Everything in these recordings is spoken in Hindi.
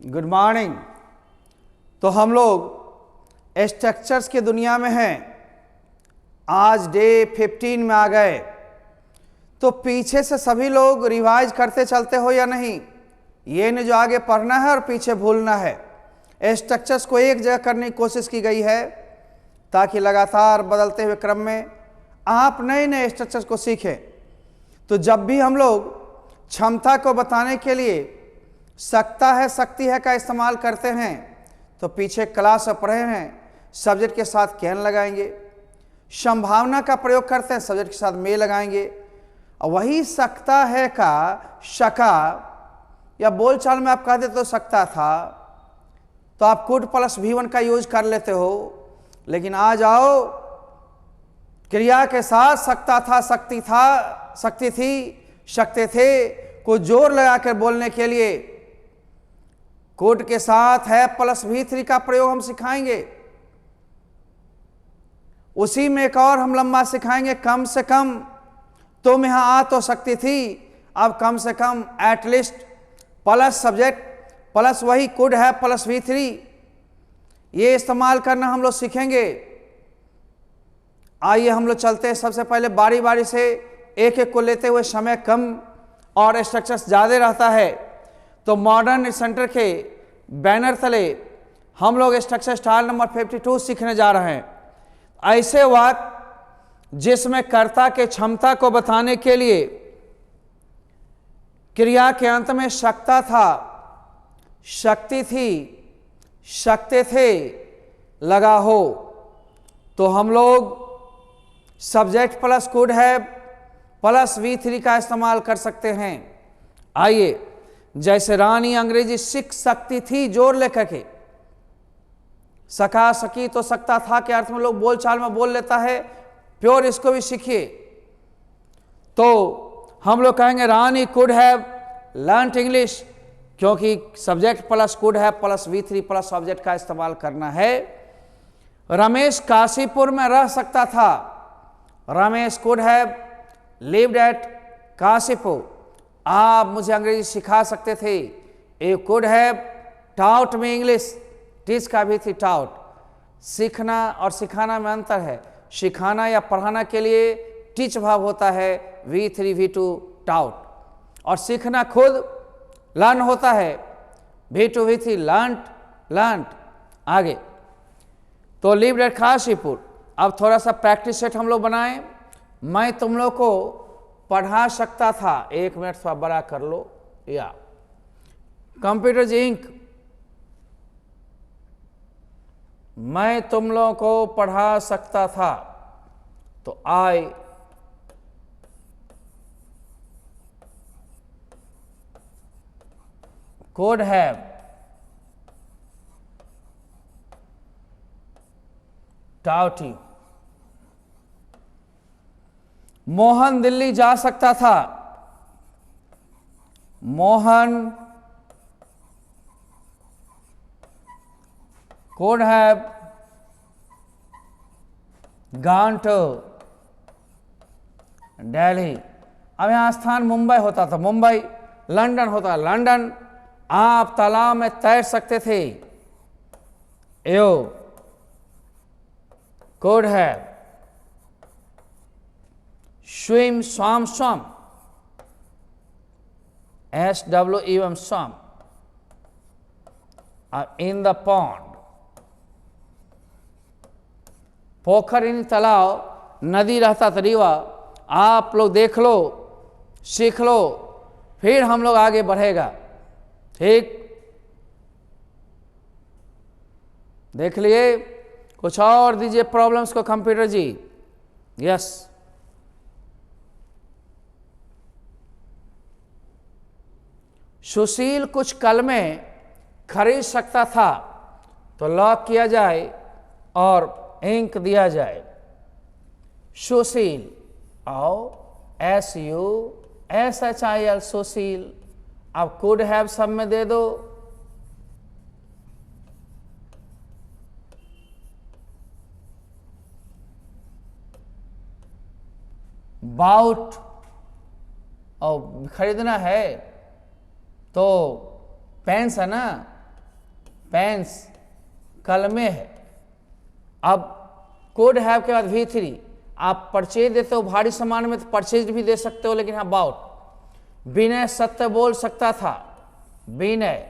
Good morning. तो हम लोग स्ट्रक्चर्स की दुनिया में हैं, आज डे 15 में आ गए। तो पीछे से सभी लोग रिवाइज करते चलते हो या नहीं, ये नहीं जो आगे पढ़ना है और पीछे भूलना है। स्ट्रक्चर्स को एक जगह करने की कोशिश की गई है ताकि लगातार बदलते हुए क्रम में आप नए नए स्ट्रक्चर्स को सीखें। तो जब भी हम लोग क्षमता को बताने के लिए सकता है शक्ति है का इस्तेमाल करते हैं तो पीछे क्लास पढ़े हैं, सब्जेक्ट के साथ कैन लगाएंगे। संभावना का प्रयोग करते हैं, सब्जेक्ट के साथ मे लगाएंगे। और वही सकता है का शका या बोलचाल में आप कह देते तो सकता था तो आप कुड प्लस V1 का यूज कर लेते हो। लेकिन आ जाओ क्रिया के साथ सकता था, शक्ति था, शक्ति थी, शक्ति थे को जोर लगाकर बोलने के लिए कुड के साथ है प्लस V3 का प्रयोग हम सिखाएंगे। उसी में एक और हम लंबा सिखाएंगे, कम से कम तुम यहां आ तो सकती थी, अब कम से कम एटलीस्ट प्लस सब्जेक्ट प्लस वही कुड है प्लस V3 ये इस्तेमाल करना हम लोग सीखेंगे। आइए हम लोग चलते हैं। सबसे पहले बारी बारी से एक एक को लेते हुए, समय कम और स्ट्रक्चर्स ज़्यादा रहता है तो मॉडर्न सेंटर के बैनर तले हम लोग स्ट्रक्चर स्टाइल नंबर 52 सीखने जा रहे हैं। ऐसे वाक्य जिसमें कर्ता के क्षमता को बताने के लिए क्रिया के अंत में शकता था, शक्ति थी, शक्ति थे लगा हो तो हम लोग सब्जेक्ट प्लस कुड है प्लस V3 का इस्तेमाल कर सकते हैं। आइए, जैसे रानी अंग्रेजी सीख सकती थी जोर लेकर के, सका सकी तो सकता था के अर्थ में लोग बोलचाल में बोल लेता है, प्योर इसको भी सीखिए। तो हम लोग कहेंगे रानी कुड हैव लर्नड इंग्लिश, क्योंकि सब्जेक्ट प्लस कुड है प्लस V3 प्लस सब्जेक्ट का इस्तेमाल करना है। रमेश काशीपुर में रह सकता था, Ramesh could have lived eight Kashipur. आप मुझे अंग्रेजी सिखा सकते थे, ए कुड हैव टाउट में इंग्लिश, टीच का भी थी टाउट। सीखना और सिखाना में अंतर है। सिखाना या पढ़ाना के लिए टीच भाव होता है, V3 V2 टाउट, और सीखना खुद लर्न होता है, V2 V3 लर्नड। आगे तो लिव्ड एट काशीपुर। अब थोड़ा सा प्रैक्टिस सेट हम लोग बनाएं। मैं तुम लोग को पढ़ा सकता था, 1 मिनट थोड़ा बड़ा कर लो, या कंप्यूटर इंक, मैं तुम लोगों को पढ़ा सकता था तो आई could have taught you। Mohan Delhi जा सकता था, Mohan could have gone to Delhi. अब यहां स्थान मुंबई होता था, मुंबई, लंदन होता, लंदन। आप तालाब में तैर सकते थे, you could have swim, swam, SWM, swam in the pond। पोखर इन तालाब, नदी रहता था रीवा। आप लोग देख लो, सीख लो, फिर हम लोग आगे बढ़ेगा। ठीक, देख लिए? कुछ और दीजिए प्रॉब्लम्स को कंप्यूटर जी। यस, सुशील कुछ कलमें खरीद सकता था तो लॉक किया जाए और इंक दिया जाए। सुशील, आओ, SUSHIL, सुशील। अब कुड हैव सब में दे दो, बाउट, और खरीदना है तो पेंस है ना, पेन्स, कलमे है। अब कुड हैव के बाद V3, आप परचेज देते हो भारी सामान में तो परचेज भी दे सकते हो, लेकिन हाँ बाउट। विनय सत्य बोल सकता था, विनय।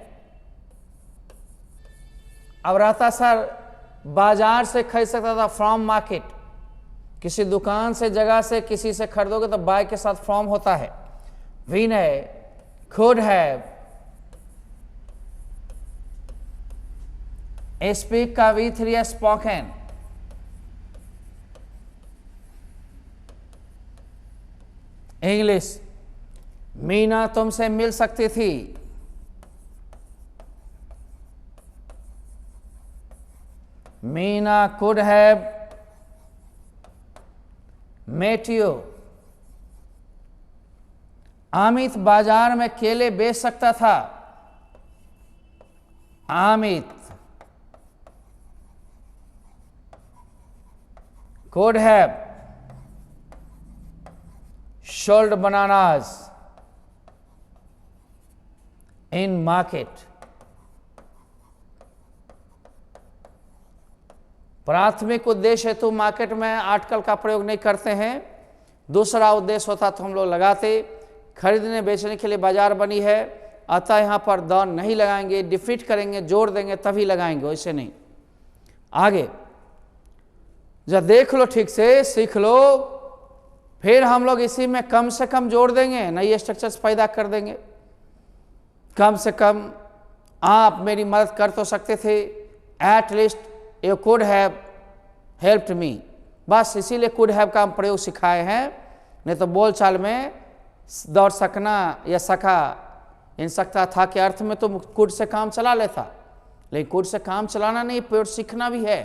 अब रहता सर बाजार से खरीद सकता था, फ्रॉम मार्केट। किसी दुकान से, जगह से, किसी से खरीदोगे तो बाय के साथ फ्रॉम होता है। विनय could have, स्पीक का V3 है स्पोकन। इंग्लिश, मीना तुमसे मिल सकती थी। Meena could have met you। Amit बाजार में केले बेच सकता था। Amit could have sold bananas in market। प्राथमिक उद्देश्य हेतु मार्केट में आर्टिकल का प्रयोग नहीं करते हैं। दूसरा उद्देश्य होता तो हम लोग लगाते। खरीदने बेचने के लिए बाजार बनी है, अतः यहाँ पर द नहीं लगाएंगे, डिफीट करेंगे, जोड़ देंगे तभी लगाएंगे, वैसे नहीं। आगे जब देख लो, ठीक से सीख लो, फिर हम लोग इसी में कम से कम जोड़ देंगे, नई स्ट्रक्चर्स पैदा कर देंगे। कम से कम आप मेरी मदद कर तो सकते थे। At least you could have helped me, बस इसीलिए कुड हैव का हम प्रयोग सिखाए हैं। नहीं तो बोलचाल में दौड़ सकना या सका, इन सकता था के अर्थ में तो कुड से काम चला लेता, लेकिन कुड से काम चलाना नहीं, पेड़ सीखना भी है।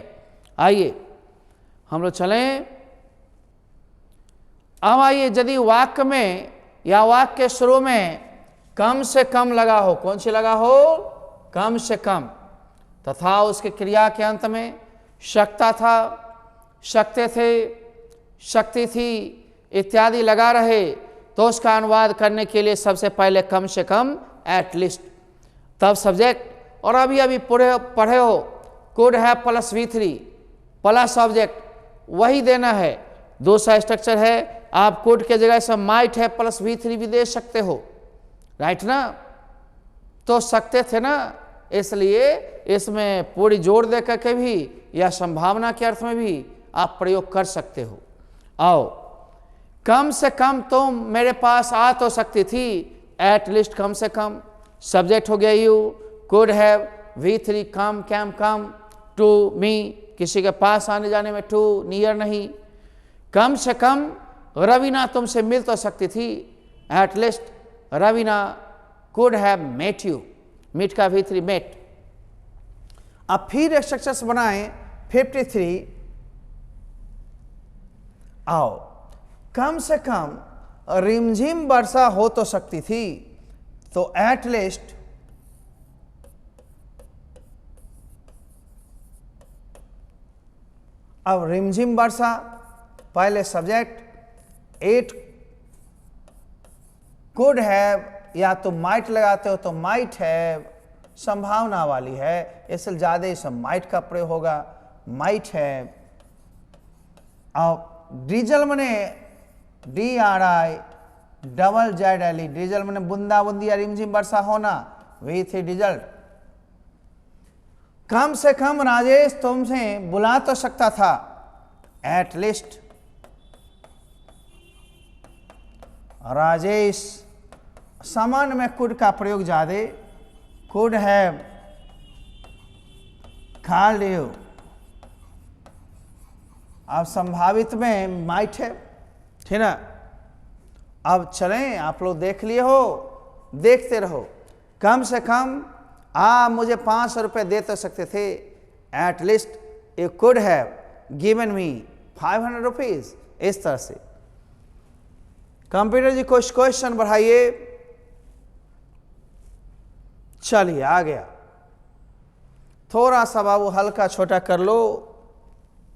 आइए हम लोग चलें। अब आइए, यदि वाक्य में या वाक्य के शुरू में कम से कम लगा हो, कौन सी लगा हो? कम से कम, तथा उसके क्रिया के अंत में शकता था, शकते थे, शक्ति थी इत्यादि लगा रहे, तो उसका अनुवाद करने के लिए सबसे पहले कम से कम, एट लीस्ट, तब सब्जेक्ट। और अभी अभी पढ़े हो could have plus V3 plus object, वही देना है। दूसरा स्ट्रक्चर है, आप कुड के जगह से माइट है प्लस V3 भी दे सकते हो, राइट ना? तो सकते थे ना, इसलिए इसमें पूरी जोड़ दे करके भी या संभावना के अर्थ में भी आप प्रयोग कर सकते हो। आओ, कम से कम तुम मेरे पास आ तो सकती थी, एट लीस्ट कम से कम। सब्जेक्ट हो गया you, could have, V3 come, came come, to me किसी के पास आने जाने में, टू नियर नहीं। कम से कम रवीना तुमसे मिल तो सकती थी, at least Raveena could have met you, meet का V3 मेट। अब फिर स्ट्रक्चर्स बनाएं 53। आओ, कम से कम रिमझिम वर्षा हो तो सकती थी, तो एट लीस्ट अब रिमझिम वर्षा, पहले सब्जेक्ट, इट कुड हैव, या तो माइट लगाते हो तो माइट हैव संभावना वाली है, इसलिए ज्यादा इस माइट का प्रयोग होगा, माइट हैव। अब डीजल मने DRI डबल जेड डीजल मने बूंदा बूंदी या रिमझिम वर्षा होना, V3 डीजल। कम से कम राजेश तुमसे बुला तो सकता था, एट लीस्ट राजेश। सामान्य में कुड का प्रयोग ज्यादा, कुड हैव कॉल्ड यू। अब संभावित में माइट है, ठीक ना? अब चलें, आप लोग देख लिए हो, देखते रहो। कम से कम आप मुझे 500 रुपये दे तो सकते थे, at least you could have given me 500 rupees. इस तरह से कंप्यूटर जी कुछ क्वेश्चन बढ़ाइए। चलिए आ गया, थोड़ा सा बाबू हल्का छोटा कर लो,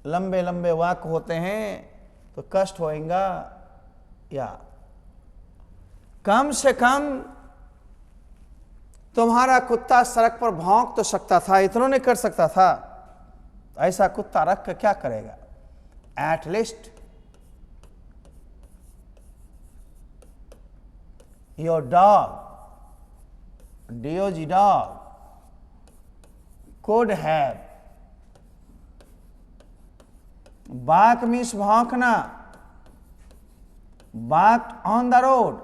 लंबे लंबे वाक्य होते हैं तो कष्ट होएगा। या कम से कम तुम्हारा कुत्ता सड़क पर भौंक तो सकता था, इतना नहीं कर सकता था। ऐसा कुत्ता रख कर क्या करेगा? At least your dog, DOG dog, could have, bark means भौंकना, barked on the road,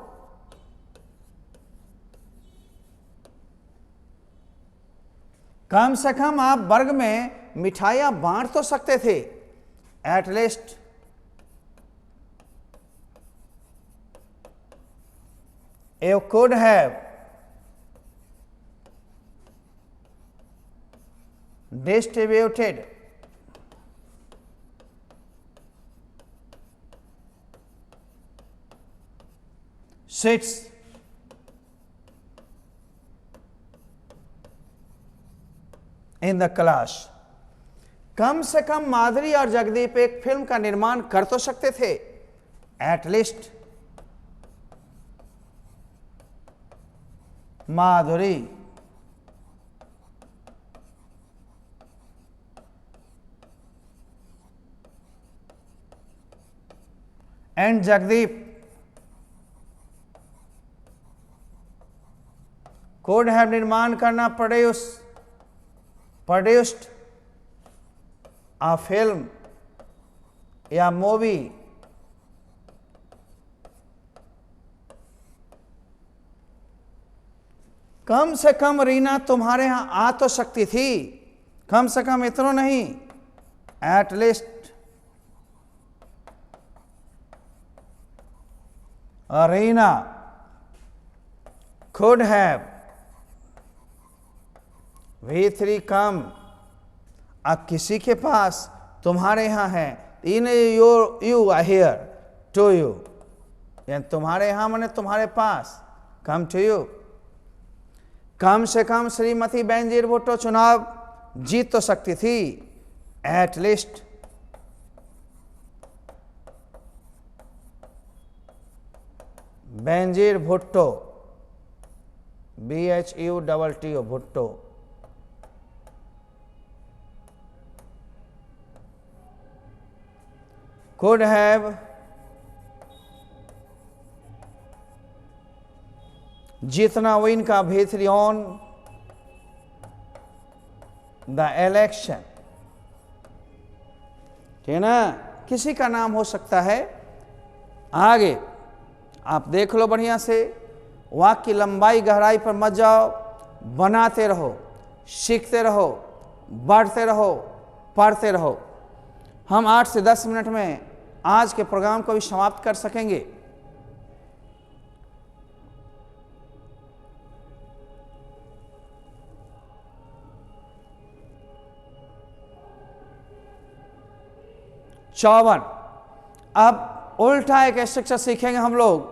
कम से कम आप वर्ग में मिठाइयां बांट तो सकते थे। At least you could have distributed seats in the class। कम से कम माधुरी और जगदीप एक फिल्म का निर्माण कर तो सकते थे। At least Madhuri and Jagdeep could have निर्माण करना, produced a film या मूवी कम से कम रीना तुम्हारे यहां आ तो सकती थी, कम से कम इतना नहीं। At least Reena could have V3 come. अब किसी के पास तुम्हारे यहां है, in you are here to you, यानी तुम्हारे यहां माने तुम्हारे पास, कम टू यू। कम से कम श्रीमती बेनजीर भुट्टो चुनाव जीत तो सकती थी। At least Benazir Bhutto, BHUTTO Bhutto could have जितना विन का V3 ऑन द इलेक्शन, ठीक है ना। किसी का नाम हो सकता है। आगे आप देख लो बढ़िया से, वाक्य की लंबाई गहराई पर मत जाओ, बनाते रहो, सीखते रहो, बढ़ते रहो, पढ़ते रहो। हम 8 से 10 मिनट में आज के प्रोग्राम को भी समाप्त कर सकेंगे। चौवन। अब उल्टा एक स्ट्रक्चर सीखेंगे हम लोग,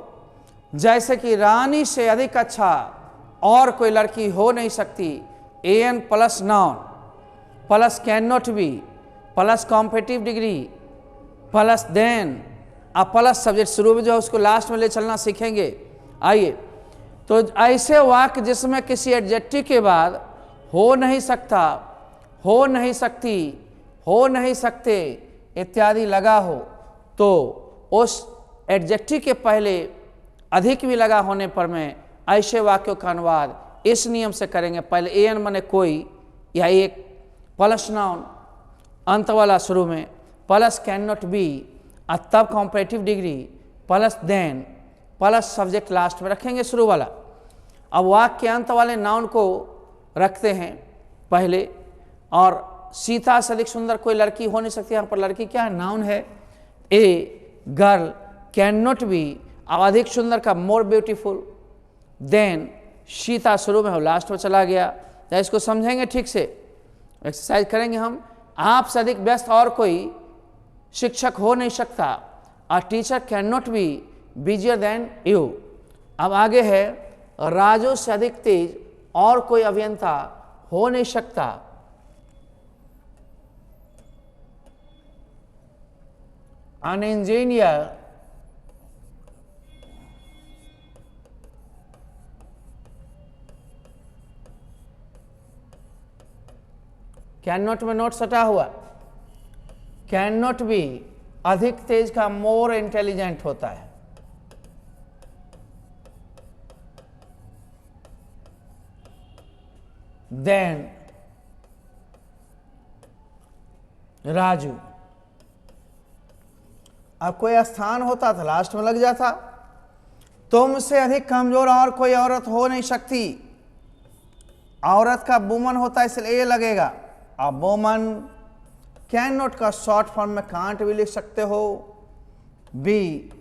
जैसे कि रानी से अधिक अच्छा और कोई लड़की हो नहीं सकती। AN plus noun plus can not be plus competitive degree plus than अब प्लस सब्जेक्ट शुरू में जो है उसको लास्ट में ले चलना सीखेंगे। आइए, तो ऐसे वाक्य जिसमें किसी एडजेक्टिव के बाद हो नहीं सकता, हो नहीं सकती, हो नहीं सकते इत्यादि लगा हो, तो उस एडजेक्टिव के पहले अधिक भी लगा होने पर में ऐसे वाक्यों का अनुवाद इस नियम से करेंगे। पहले AN माने कोई या एक, प्लस नाउन अंत वाला शुरू में, प्लस कैन नॉट बी और तब comparative degree, plus than, plus subject last में रखेंगे शुरू वाला। अब वाक्य के अंत वाले नाउन को रखते हैं पहले, और सीता से अधिक सुंदर कोई लड़की हो नहीं सकती। यहाँ पर लड़की क्या है? नाउन है। A girl can not B, अब अधिक सुंदर का मोर ब्यूटीफुल, देन सीता शुरू में हो, लास्ट में चला गया। तो इसको समझेंगे ठीक से, एक्सरसाइज करेंगे हम। आपसे अधिक व्यस्त और कोई शिक्षक हो नहीं सकता। A teacher can not be busier than you. अब आगे है, राजू से अधिक तेज और कोई अभियंता हो नहीं सकता। An engineer कैन नॉट में नोट सटा हुआ, कैन नॉट बी अधिक तेज का मोर इंटेलिजेंट होता है। देन राजू, अब कोई स्थान होता था लास्ट में लग जाता, तुमसे अधिक कमजोर और कोई औरत हो नहीं सकती। औरत का वुमन होता है इसलिए ये लगेगा। अब वुमन कैन नॉट का शॉर्ट फॉर्म में कांट भी लिख सकते हो। बी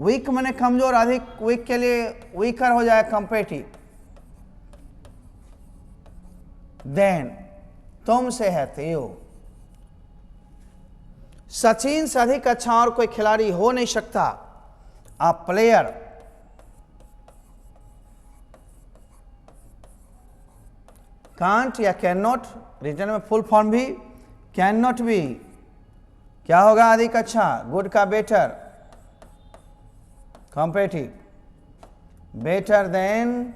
वीक मैंने कमजोर, अधिक वीक के लिए वीकर हो जाए कंपेटिव। देन तुमसे है तेयो, सचिन से अधिक अच्छा और कोई खिलाड़ी हो नहीं सकता। अ प्लेयर कांट या कैन नॉट, रिटर्न में फुल फॉर्म भी कैन नॉट बी क्या होगा, अधिक अच्छा, गुड का better, competitive, better than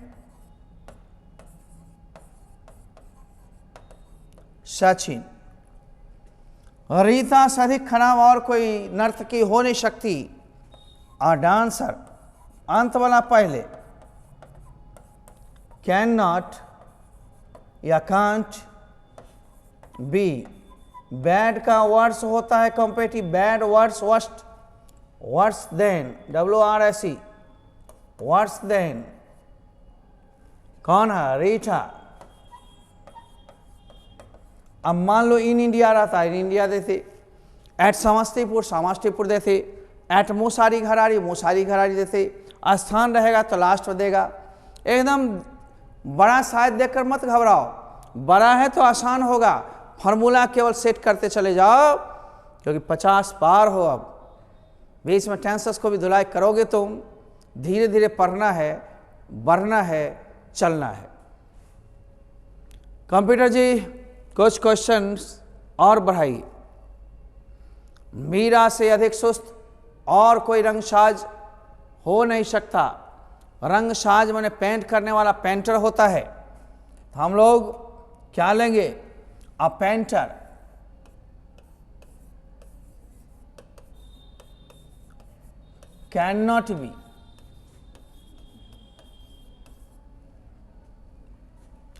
Sachin. Rita से अधिक खराब और कोई नर्तकी हो नहीं सकती। अ डांसर, अंत वाला पहले, कैन नॉट या कांट बी। बैड का वर्ड्स होता है competitive, bad words worst, worse than WRSE, worse than. कौन है, रीटा। अब मान लो इन इंडिया रहता है, इन इंडिया देते, एट समस्तीपुर समस्तीपुर देते, एट मुसारी घरारी मुसारी घरारी देते। स्थान रहेगा तो लास्ट में देगा। एकदम बड़ा शायद देखकर मत घबराओ, बड़ा है तो आसान होगा, फार्मूला केवल सेट करते चले जाओ, क्योंकि 50 पार हो। अब बीच में टेंसेस को भी धुलाई करोगे तुम, धीरे धीरे पढ़ना है, बढ़ना है, चलना है। कंप्यूटर जी कुछ क्वेश्चंस और बढ़ाइए। मीरा से अधिक सुस्त और कोई रंगसाज हो नहीं सकता। रंगसाज माने पेंट करने वाला पेंटर होता है, तो हम लोग क्या लेंगे, a painter. Can not B,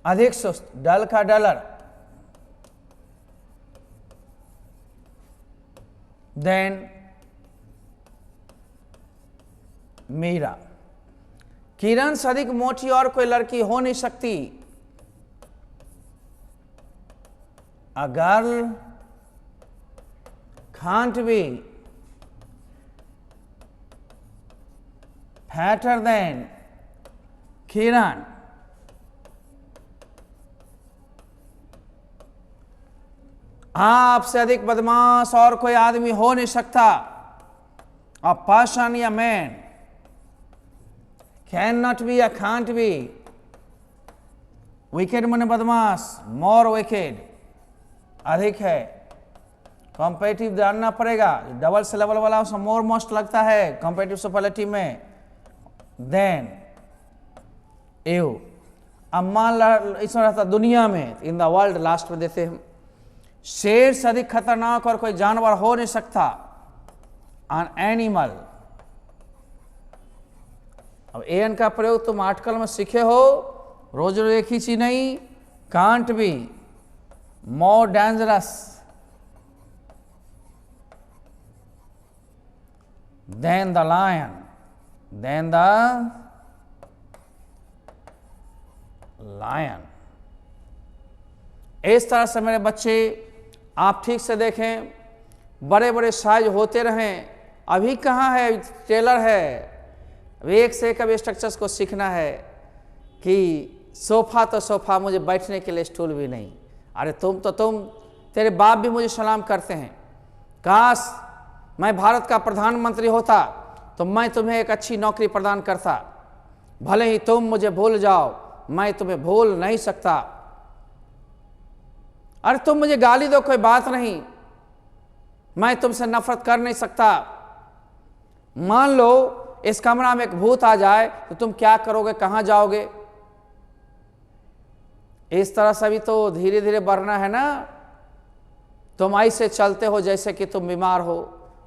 अधिक सुस्त, डल का डलर। देन मीरा। किरण से अधिक मोटी और कोई लड़की हो नहीं सकती। A girl can't be fatter than Kiran. आपसे अधिक बदमाश और कोई आदमी हो नहीं सकता। अ पर्सन या मैन, कैन नॉट बी या कांट बी। विकेड माने बदमाश, मोर विकेड, अधिक है, कंपेटिव जानना पड़ेगा। डबल से लेवल वाला उसमें मोर मोस्ट लगता है कंपेटिव सुपरलेटिव में। देन एव। अब मान इसमें रहता दुनिया में, इन द वर्ल्ड लास्ट में देते हैं। शेर से अधिक खतरनाक और कोई जानवर हो नहीं सकता। An animal. अब एन का प्रयोग तुम आर्टिकल में सीखे हो, रोज रोज एक ही चीज नहीं। Can't be more dangerous than the lion, than the lion. इस तरह से मेरे बच्चे आप ठीक से देखें, बड़े बड़े साइज होते रहें। अभी कहाँ है, टेलर है। अब एक से एक अब स्ट्रक्चर्स को सीखना है कि सोफा तो सोफा, मुझे बैठने के लिए स्टूल भी नहीं। अरे तुम तेरे बाप भी मुझे सलाम करते हैं। काश मैं भारत का प्रधानमंत्री होता तो मैं तुम्हें एक अच्छी नौकरी प्रदान करता। भले ही तुम मुझे भूल जाओ, मैं तुम्हें भूल नहीं सकता। अरे तुम मुझे गाली दो, कोई बात नहीं, मैं तुमसे नफरत कर नहीं सकता। मान लो इस कमरा में एक भूत आ जाए तो तुम क्या करोगे, कहां जाओगे? इस तरह से भी तो धीरे धीरे बढ़ना है ना। तुम ऐसे चलते हो जैसे कि तुम बीमार हो।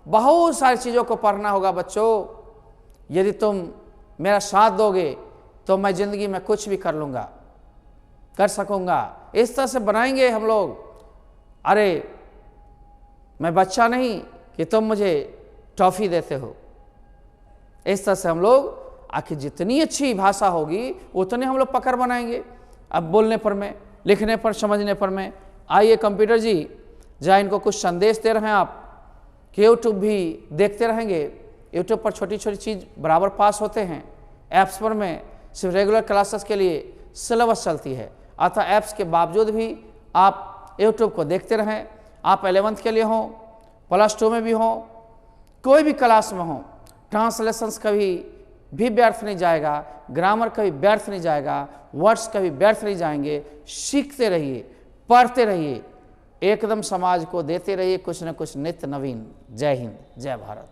बहुत सारी चीज़ों को पढ़ना होगा बच्चों। यदि तुम मेरा साथ दोगे तो मैं ज़िंदगी में कुछ भी कर लूँगा, कर सकूँगा। इस तरह से बनाएंगे हम लोग। अरे मैं बच्चा नहीं कि तुम मुझे टॉफ़ी देते हो। इस तरह से हम लोग आखिर जितनी अच्छी भाषा होगी उतने हम लोग पकड़ बनाएंगे। अब बोलने पर में, लिखने पर, समझने पर में। आइए कंप्यूटर जी, जहाँ इनको कुछ संदेश दे रहे हैं आप कि यूट्यूब भी देखते रहेंगे। यूट्यूब पर छोटी छोटी चीज़ बराबर पास होते हैं। ऐप्स पर में सिर्फ रेगुलर क्लासेस के लिए सिलेबस चलती है, अतः ऐप्स के बावजूद भी आप यूट्यूब को देखते रहें। आप 11th के लिए हों, +2 में भी हों, कोई भी क्लास में हों, ट्रांसलेशंस कभी भी व्यर्थ नहीं जाएगा, ग्रामर कभी व्यर्थ नहीं जाएगा, वर्ड्स कभी व्यर्थ नहीं जाएंगे। सीखते रहिए, पढ़ते रहिए, एकदम समाज को देते रहिए कुछ न कुछ नित्य नवीन। जय हिंद, जय भारत।